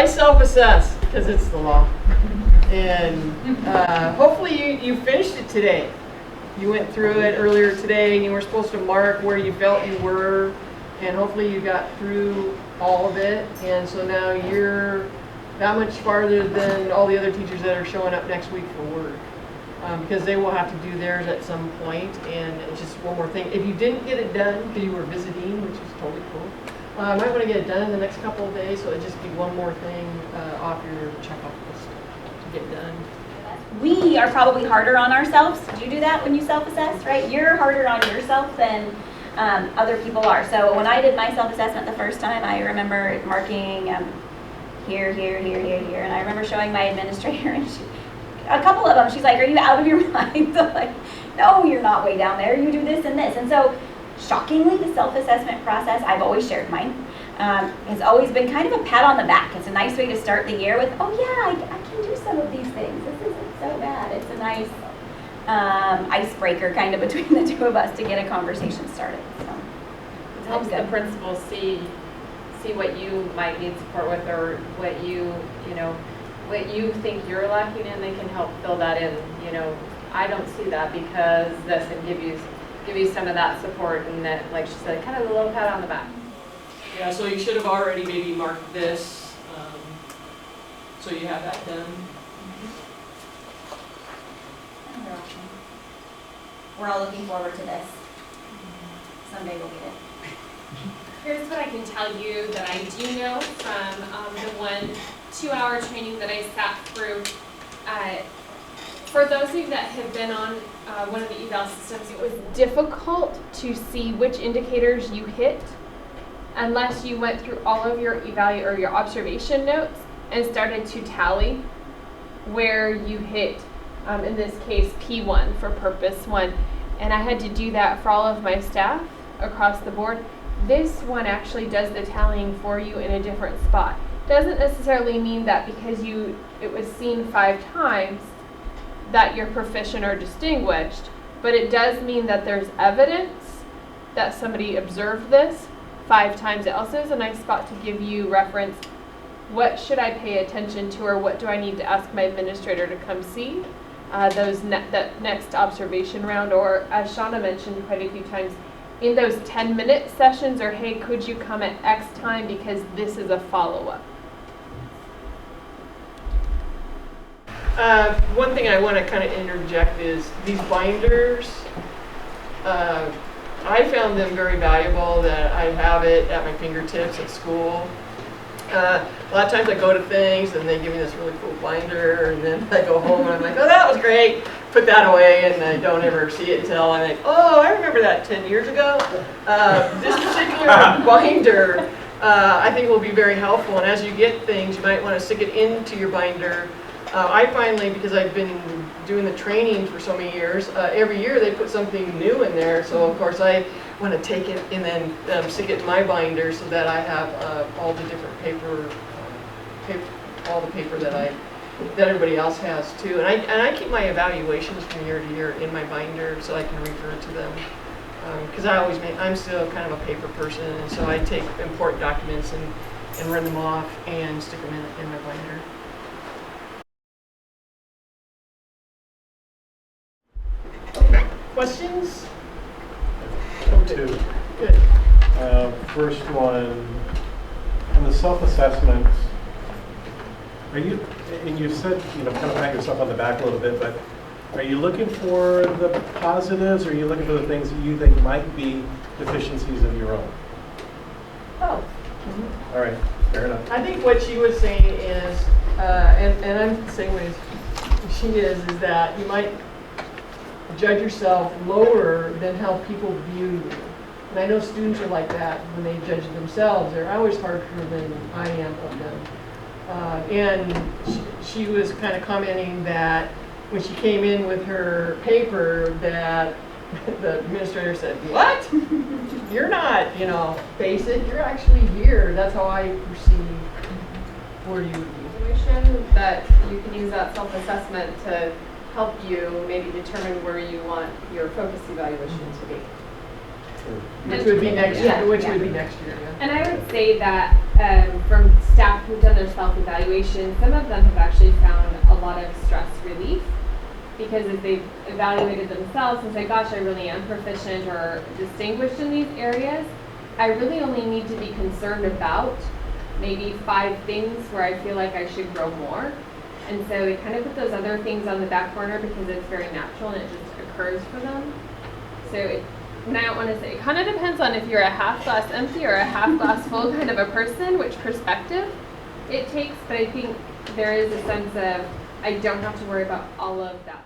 I self-assess because it's the law. And hopefully you finished it today. You went through it earlier today and you were supposed to mark where you felt you were, and hopefully you got through all of it. And so now you're that much farther than all the other teachers that are showing up next week for work. Because they will have to do theirs at some point. And it's just one more thing. If you didn't get it done because you were visiting, which is totally cool, I might want to get it done in the next couple of days, so it'd just be one more thing off your check-off list to get done. We are probably harder on ourselves. Do you do that when you self-assess, right? You're harder on yourself than other people are. So when I did my self-assessment the first time, I remember marking here, and I remember showing my administrator, and a couple of them, she's like, "Are you out of your mind?" I'm like, "No, you're not way down there. You do this and this." And so, shockingly, the self-assessment process, I've always shared mine, has always been kind of a pat on the back. It's a nice way to start the year with, "Oh yeah, I can do some of these things. This isn't so bad." It's a nice icebreaker kind of between the two of us to get a conversation started. So it helps the principals see what you might need support with, or what you think you're lacking in. They can help fill that in. I don't see that because this, and give you some of that support, and that, like she said, kind of a little pat on the back. Yeah, so you should have already maybe marked this, so you have that done. We're all looking forward to this. Someday we'll get it. Here's what I can tell you that I do know from the 1 2-hour training that I sat through. For those of you that have been on one of the eval systems, it was difficult to see which indicators you hit unless you went through all of your or your observation notes and started to tally where you hit, in this case, P1 for purpose 1. And I had to do that for all of my staff across the board. This one actually does the tallying for you in a different spot. Doesn't necessarily mean that because it was seen 5 times that you're proficient or distinguished, but it does mean that there's evidence that somebody observed this 5 times. It also is a nice spot to give you reference. What should I pay attention to, or what do I need to ask my administrator to come see? That next observation round, or as Shauna mentioned quite a few times, in those 10-minute sessions, or hey, could you come at X time because this is a follow-up. One thing I want to kind of interject is these binders. I found them very valuable, that I have it at my fingertips at school. A lot of times I go to things and they give me this really cool binder, and then I go home and I'm like, "Oh, that was great," put that away, and I don't ever see it until I'm like, "Oh, I remember that 10 years ago." This particular binder I think will be very helpful, and as you get things, you might want to stick it into your binder. I finally, because I've been doing the training for so many years, every year they put something new in there, so of course I want to take it and then stick it in my binder so that I have all the different all the paper that everybody else has too. And I keep my evaluations from year to year in my binder so I can refer to them. Because I'm still kind of a paper person, and so I take important documents and run them off and stick them in my binder. Questions? Two. Good. First one, on the self-assessment, and you said, kind of pat yourself on the back a little bit, but are you looking for the positives, or are you looking for the things that you think might be deficiencies of your own? Oh. All right, fair enough. I think what she was saying is, and I'm the same way as she is that you might judge yourself lower than how people view you. And I know students are like that when they judge themselves. They're always harder than I am of them. And she was kind of commenting that when she came in with her paper that the administrator said, "What? You're not, basic, you're actually here." That's how I perceive where you would be. That you can use that self-assessment to help you maybe determine where you want your focus evaluation to be. Which would be next Yeah. year, which would be next year, yeah. And I would say that from staff who've done their self-evaluation, some of them have actually found a lot of stress relief because as they've evaluated themselves and said, gosh, I really am proficient or distinguished in these areas, I really only need to be concerned about maybe 5 things where I feel like I should grow more. And so they kind of put those other things on the back burner because it's very natural and it just occurs for them. So and I don't want to say, it kind of depends on if you're a half glass empty or a half glass full kind of a person, which perspective it takes, but I think there is a sense of I don't have to worry about all of that